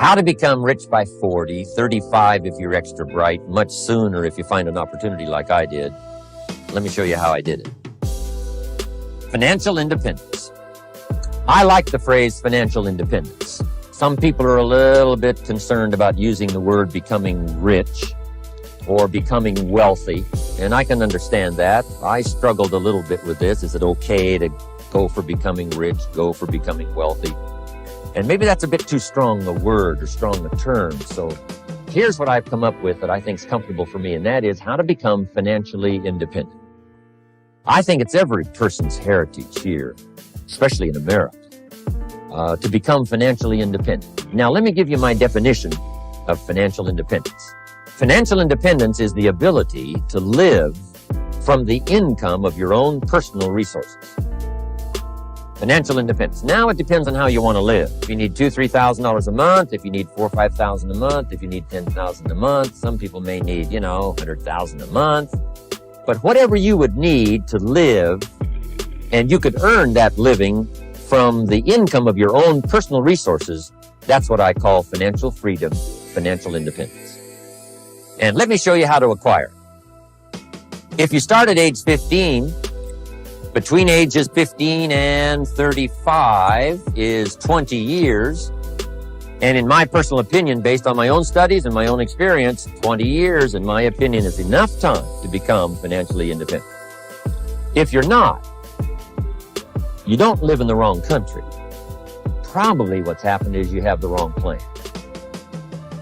How to become rich by 40, 35 if you're extra bright, much sooner if you find an opportunity like I did. Let me show you how I did it. Financial independence. I like the phrase financial independence. Some people are a little bit concerned about using the word becoming rich or becoming wealthy, and I can understand that. I struggled a little bit with this. Is it okay to go for becoming rich, go for becoming wealthy? And maybe that's a bit too strong a word or strong a term. So here's what I've come up with that I think is comfortable for me, and that is how to become financially independent. I think it's every person's heritage here, especially in America, to become financially independent. Now, let me give you my definition of financial independence. Financial independence is the ability to live from the income of your own personal resources. Financial independence. Now it depends on how you want to live. If you need $2,000, $3,000 a month, if you need $4,000 or $5,000 a month, if you need $10,000 a month, some people may need, $100,000 a month. But whatever you would need to live, and you could earn that living from the income of your own personal resources, that's what I call financial freedom, financial independence. And let me show you how to acquire. If you start at age 15, between ages 15 and 35 is 20 years. And in my personal opinion, based on my own studies and my own experience, 20 years, in my opinion, is enough time to become financially independent. If you're not, you don't live in the wrong country. Probably what's happened is you have the wrong plan.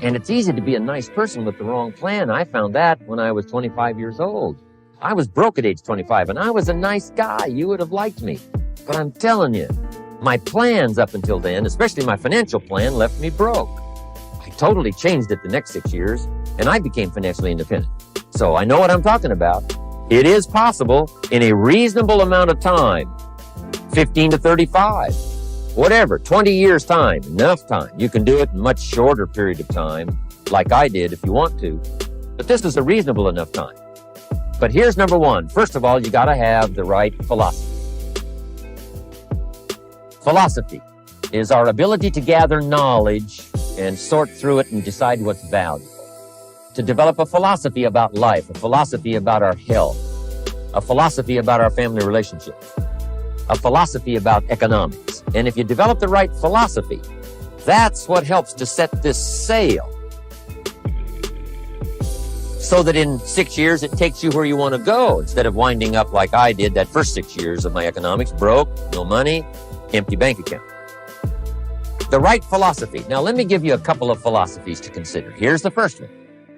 And it's easy to be a nice person with the wrong plan. I found that when I was 25 years old. I was broke at age 25, and I was a nice guy. You would have liked me. But I'm telling you, my plans up until then, especially my financial plan, left me broke. I totally changed it the next 6 years, and I became financially independent. So I know what I'm talking about. It is possible in a reasonable amount of time, 15 to 35, whatever, 20 years time, enough time. You can do it in a much shorter period of time, like I did if you want to. But this is a reasonable enough time. But here's number one. First of all, you got to have the right philosophy. Philosophy is our ability to gather knowledge and sort through it and decide what's valuable. To develop a philosophy about life, a philosophy about our health, a philosophy about our family relationships, a philosophy about economics. And if you develop the right philosophy, that's what helps to set this sail, so that in 6 years, it takes you where you want to go, instead of winding up like I did that first 6 years of my economics, broke, no money, empty bank account. The right philosophy. Now, let me give you a couple of philosophies to consider. Here's the first one.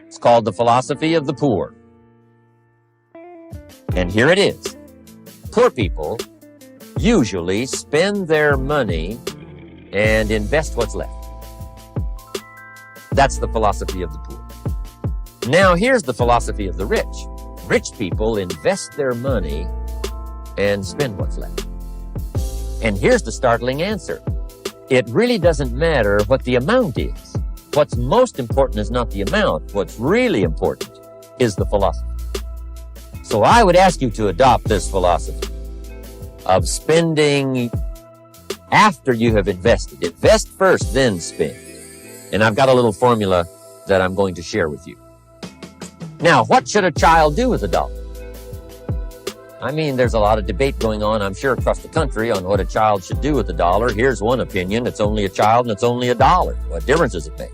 It's called the philosophy of the poor. And here it is. Poor people usually spend their money and invest what's left. That's the philosophy of the poor. Now, here's the philosophy of the rich. Rich people invest their money and spend what's left. And here's the startling answer. It really doesn't matter what the amount is. What's most important is not the amount. What's really important is the philosophy. So I would ask you to adopt this philosophy of spending after you have invested. Invest first, then spend. And I've got a little formula that I'm going to share with you. Now, what should a child do with $1? I mean, there's a lot of debate going on, I'm sure, across the country on what a child should do with $1. Here's one opinion. It's only a child and it's only $1. What difference does it make?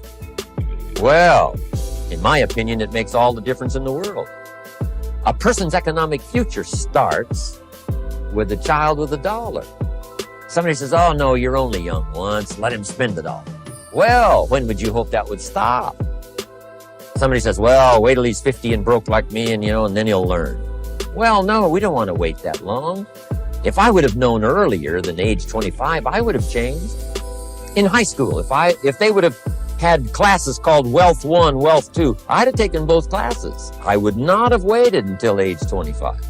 Well, in my opinion, it makes all the difference in the world. A person's economic future starts with a child with $1. Somebody says, oh, no, you're only young once. Let him spend $1. Well, when would you hope that would stop? Somebody says, well, wait till he's 50 and broke like me and then he'll learn. Well, no, we don't want to wait that long. If I would have known earlier than age 25, I would have changed. In high school, if they would have had classes called Wealth 1, Wealth 2, I'd have taken both classes. I would not have waited until age 25.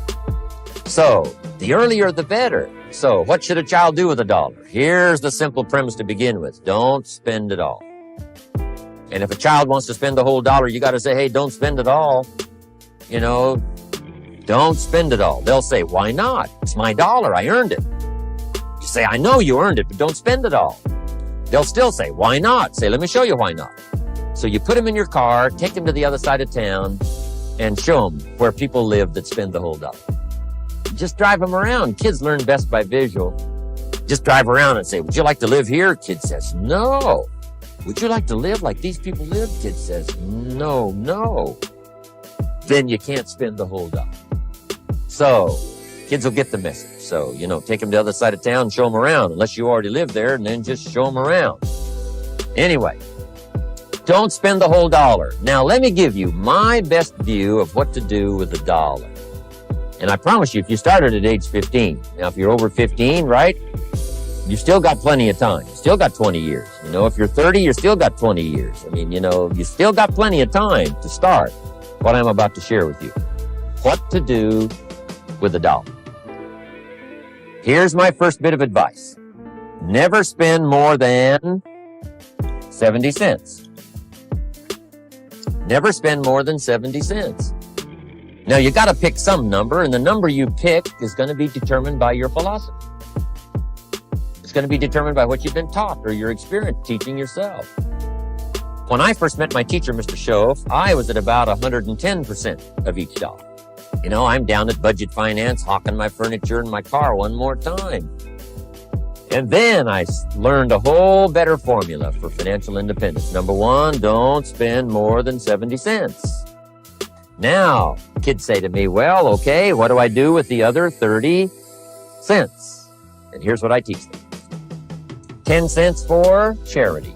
So, the earlier the better. So, what should a child do with $1? Here's the simple premise to begin with. Don't spend it all. And if a child wants to spend the whole $1, you got to say, hey, don't spend it all. Don't spend it all. They'll say, why not? It's my $1. I earned it. You say, I know you earned it, but don't spend it all. They'll still say, why not? Say, let me show you why not. So you put them in your car, take them to the other side of town, and show them where people live that spend the whole dollar. Just drive them around. Kids learn best by visual. Just drive around and say, would you like to live here? Kid says, no. Would you like to live like these people live? Kid says, no, no. Then you can't spend the whole dollar. So kids will get the message. So, take them to the other side of town, show them around, unless you already live there, and then just show them around. Anyway, don't spend the whole dollar. Now, let me give you my best view of what to do with the dollar. And I promise you, if you started at age 15, now if you're over 15, right, you've still got plenty of time. You still got 20 years. If you're 30, you still got 20 years. You still got plenty of time to start what I'm about to share with you. What to do with the dollar. Here's my first bit of advice. Never spend more than 70 cents. Never spend more than 70 cents. Now, you got to pick some number, and the number you pick is going to be determined by your philosophy. It's going to be determined by what you've been taught or your experience teaching yourself. When I first met my teacher, Mr. Schoaf, I was at about 110% of each dollar. I'm down at budget finance, hawking my furniture and my car one more time. And then I learned a whole better formula for financial independence. Number one, don't spend more than 70 cents. Now, kids say to me, well, okay, what do I do with the other 30 cents? And here's what I teach them. 10 cents for charity.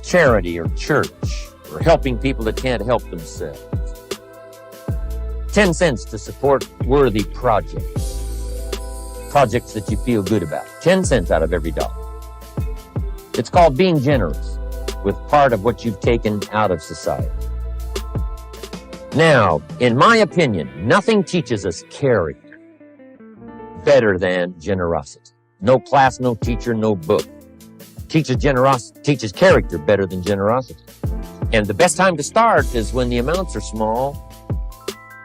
Charity or church, or helping people that can't help themselves. 10 cents to support worthy projects. Projects that you feel good about. 10 cents out of every dollar. It's called being generous with part of what you've taken out of society. Now, in my opinion, nothing teaches us character better than generosity. No class, no teacher, no book teaches character better than generosity. And the best time to start is when the amounts are small.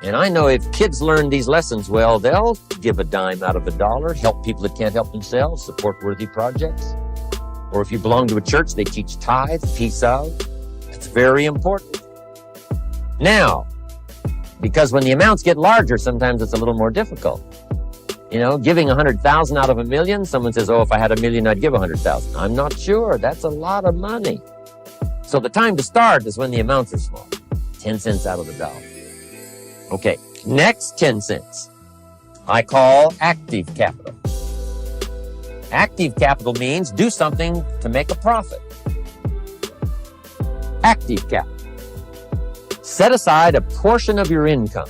And I know if kids learn these lessons well, they'll give a dime out of a dollar, help people that can't help themselves, support worthy projects. Or if you belong to a church, they teach tithe, peace of. It's very important. Now, because when the amounts get larger, sometimes it's a little more difficult. Giving 100,000 out of a million, someone says, oh, if I had a million, I'd give 100,000. I'm not sure. That's a lot of money. So the time to start is when the amounts are small. 10 cents out of the dollar. Okay, next 10 cents. I call active capital. Active capital means do something to make a profit. Active capital. Set aside a portion of your income.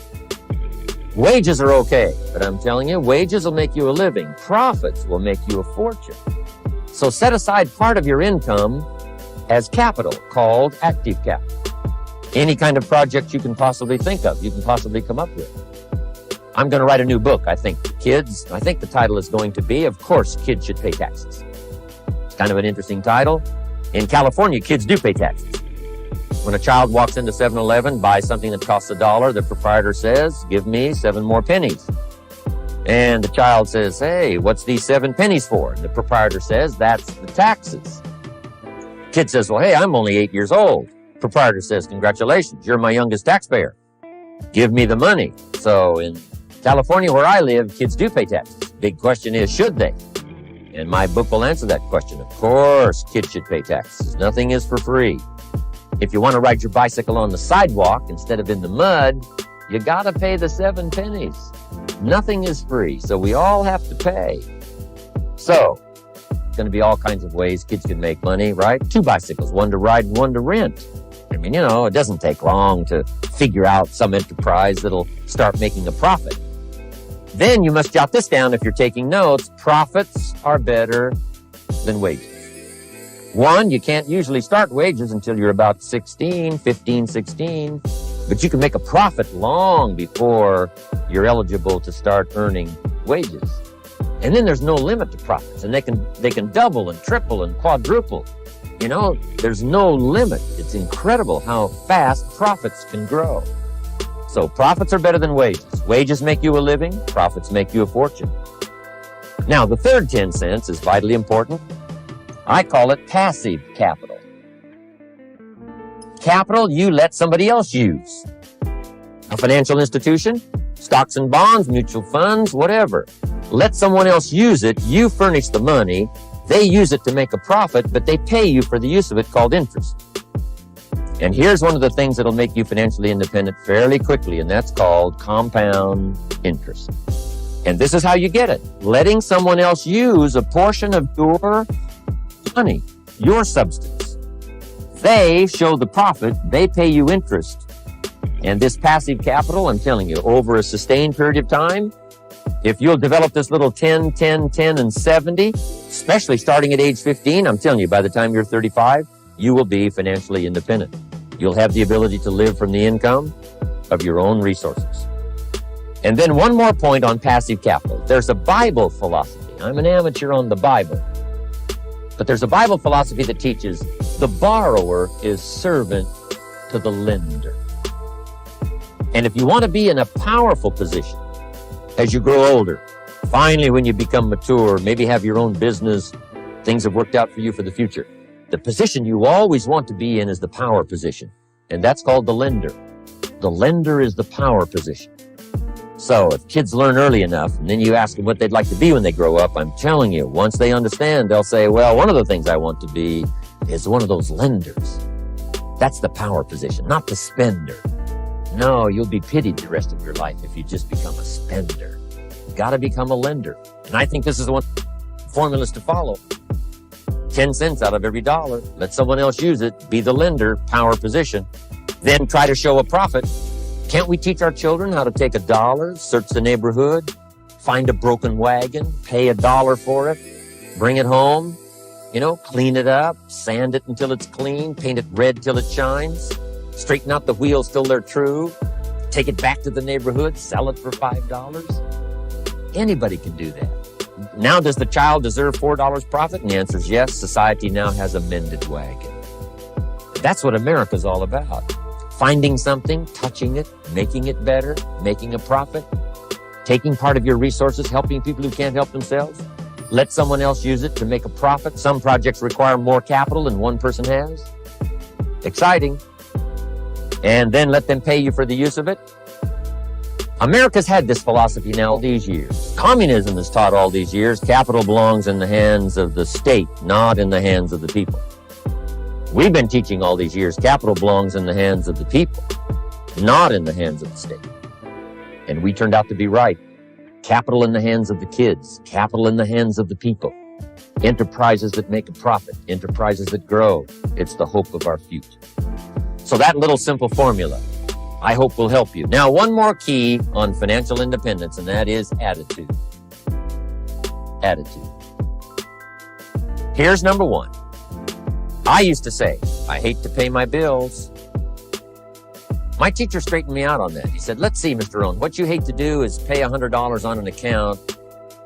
Wages are okay, but I'm telling you, wages will make you a living. Profits will make you a fortune. So set aside part of your income as capital, called active capital. Any kind of project you can possibly think of, you can possibly come up with. I'm going to write a new book, I think. Kids, I think the title is going to be, Of Course, Kids Should Pay Taxes. It's kind of an interesting title. In California, kids do pay taxes. When a child walks into 7-Eleven, buys something that costs $1, the proprietor says, give me 7 more pennies. And the child says, hey, what's these 7 pennies for? And the proprietor says, that's the taxes. Kid says, well, hey, I'm only 8 years old. Proprietor says, congratulations, you're my youngest taxpayer. Give me the money. So in California, where I live, kids do pay taxes. Big question is, should they? And my book will answer that question. Of course, kids should pay taxes. Nothing is for free. If you want to ride your bicycle on the sidewalk instead of in the mud, you got to pay the 7 pennies. Nothing is free, so we all have to pay. So, it's going to be all kinds of ways kids can make money, right? 2 bicycles, one to ride and one to rent. I mean, it doesn't take long to figure out some enterprise that'll start making a profit. Then you must jot this down if you're taking notes. Profits are better than wages. 1, you can't usually start wages until you're about 16, 15, 16. But you can make a profit long before you're eligible to start earning wages. And then there's no limit to profits. And they can double and triple and quadruple. There's no limit. It's incredible how fast profits can grow. So profits are better than wages. Wages make you a living. Profits make you a fortune. Now, the third 10 cents is vitally important. I call it passive capital. Capital you let somebody else use. A financial institution, stocks and bonds, mutual funds, whatever. Let someone else use it. You furnish the money. They use it to make a profit, but they pay you for the use of it, called interest. And here's one of the things that'll make you financially independent fairly quickly, and that's called compound interest. And this is how you get it. Letting someone else use a portion of your money, your substance. They show the profit, they pay you interest. And this passive capital, I'm telling you, over a sustained period of time, if you'll develop this little 10, 10, 10, and 70, especially starting at age 15, I'm telling you, by the time you're 35, you will be financially independent. You'll have the ability to live from the income of your own resources. And then one more point on passive capital. There's a Bible philosophy. I'm an amateur on the Bible. But there's a Bible philosophy that teaches the borrower is servant to the lender. And if you want to be in a powerful position as you grow older, finally when you become mature, maybe have your own business, things have worked out for you for the future, the position you always want to be in is the power position. And that's called the lender. The lender is the power position. So if kids learn early enough, and then you ask them what they'd like to be when they grow up, I'm telling you, once they understand, they'll say, well, one of the things I want to be is one of those lenders. That's the power position, not the spender. No, you'll be pitied the rest of your life if you just become a spender. You gotta become a lender. And I think this is one formulas to follow. 10 cents out of every dollar. Let someone else use it. Be the lender, power position. Then try to show a profit. Can't we teach our children how to take $1, search the neighborhood, find a broken wagon, pay $1 for it, bring it home, clean it up, sand it until it's clean, paint it red till it shines, straighten out the wheels till they're true, take it back to the neighborhood, sell it for $5? Anybody can do that. Now, does the child deserve $4 profit? And the answer is yes. Society now has a mended wagon. That's what America's all about. Finding something, touching it, making it better, making a profit, taking part of your resources, helping people who can't help themselves. Let someone else use it to make a profit. Some projects require more capital than one person has. Exciting. And then let them pay you for the use of it. America's had this philosophy now all these years. Communism has taught all these years capital belongs in the hands of the state, not in the hands of the people. We've been teaching all these years capital belongs in the hands of the people, not in the hands of the state. And we turned out to be right. Capital in the hands of the kids, capital in the hands of the people. Enterprises that make a profit, enterprises that grow. It's the hope of our future. So that little simple formula, I hope will help you. Now, one more key on financial independence, and that is attitude. Attitude. Here's number one. I used to say, I hate to pay my bills. My teacher straightened me out on that. He said, let's see, Mr. Owen, what you hate to do is pay $100 on an account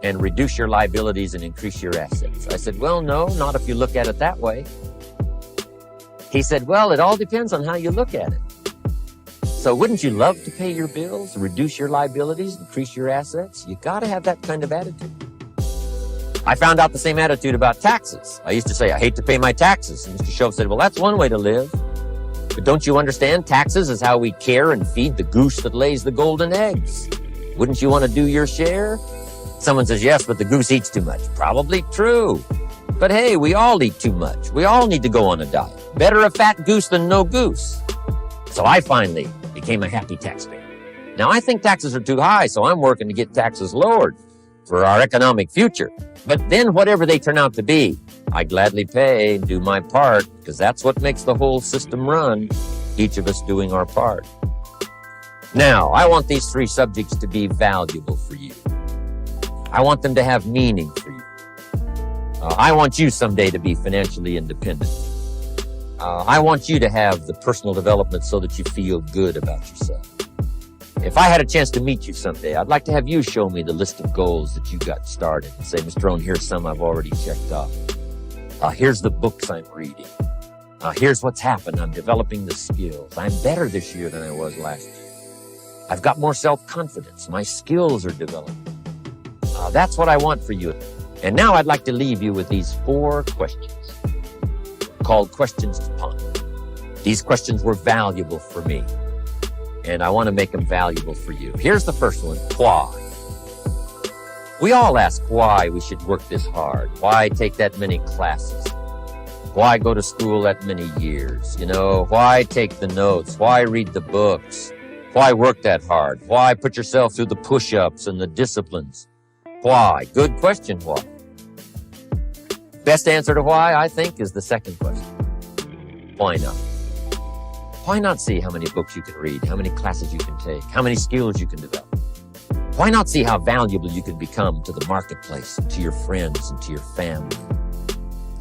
and reduce your liabilities and increase your assets. I said, well, no, not if you look at it that way. He said, well, it all depends on how you look at it. So wouldn't you love to pay your bills, reduce your liabilities, increase your assets? You got to have that kind of attitude. I found out the same attitude about taxes. I used to say, I hate to pay my taxes. And Mr. Shove said, well, that's one way to live. But don't you understand? Taxes is how we care and feed the goose that lays the golden eggs. Wouldn't you want to do your share? Someone says, yes, but the goose eats too much. Probably true. But hey, we all eat too much. We all need to go on a diet. Better a fat goose than no goose. So I finally became a happy taxpayer. Now, I think taxes are too high, so I'm working to get taxes lowered for our economic future. But then whatever they turn out to be, I gladly pay and do my part, because that's what makes the whole system run, each of us doing our part. Now, I want these three subjects to be valuable for you. I want them to have meaning for you. I want you someday to be financially independent. I want you to have the personal development so that you feel good about yourself. If I had a chance to meet you someday, I'd like to have you show me the list of goals that you got started and say, Mr. Owen, here's some I've already checked off. Here's the books I'm reading. Here's what's happened. I'm developing the skills. I'm better this year than I was last year. I've got more self-confidence. My skills are developing. That's what I want for you. And now I'd like to leave you with these 4 questions called questions to ponder. These questions were valuable for me, and I want to make them valuable for you. Here's the first one: why? We all ask why we should work this hard. Why take that many classes? Why go to school that many years? Why take the notes? Why read the books? Why work that hard? Why put yourself through the push-ups and the disciplines? Why? Good question, why? Best answer to why, I think, is the second question. Why not? Why not see how many books you can read, how many classes you can take, how many skills you can develop? Why not see how valuable you can become to the marketplace, to your friends, and to your family?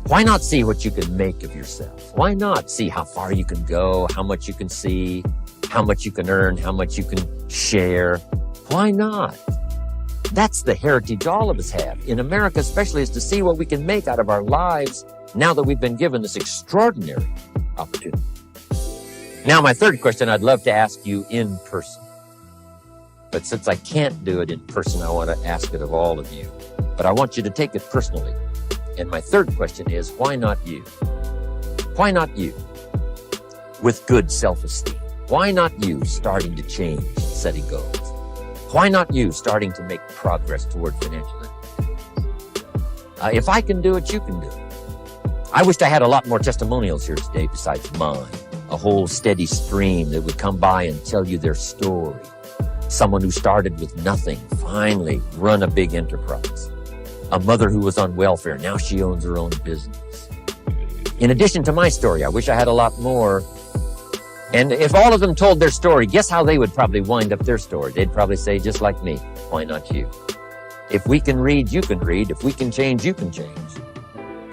Why not see what you can make of yourself? Why not see how far you can go, how much you can see, how much you can earn, how much you can share? Why not? That's the heritage all of us have, in America especially, is to see what we can make out of our lives now that we've been given this extraordinary opportunity. Now, my third question I'd love to ask you in person. But since I can't do it in person, I want to ask it of all of you. But I want you to take it personally. And my third question is, why not you? Why not you? With good self-esteem. Why not you starting to change and setting goals? Why not you starting to make progress toward financial independence? If I can do it, you can do it. I wished I had a lot more testimonials here today besides mine. A whole steady stream that would come by and tell you their story. Someone who started with nothing, finally run a big enterprise. A mother who was on welfare, now she owns her own business. In addition to my story, I wish I had a lot more. And if all of them told their story, guess how they would probably wind up their story? They'd probably say, just like me, why not you? If we can read, you can read. If we can change, you can change.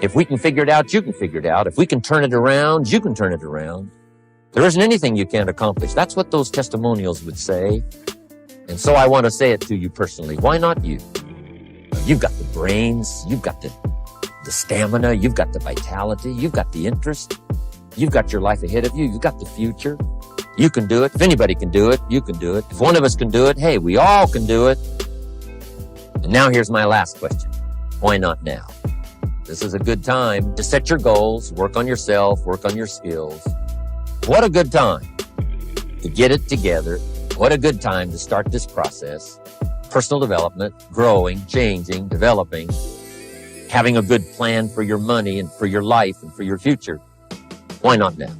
If we can figure it out, you can figure it out. If we can turn it around, you can turn it around. There isn't anything you can't accomplish. That's what those testimonials would say. And so I want to say it to you personally. Why not you? You've got the brains. You've got the stamina. You've got the vitality. You've got the interest. You've got your life ahead of you. You've got the future. You can do it. If anybody can do it, you can do it. If one of us can do it, hey, we all can do it. And now here's my last question. Why not now? This is a good time to set your goals, work on yourself, work on your skills. What a good time to get it together. What a good time to start this process. Personal development, growing, changing, developing, having a good plan for your money and for your life and for your future. Why not now?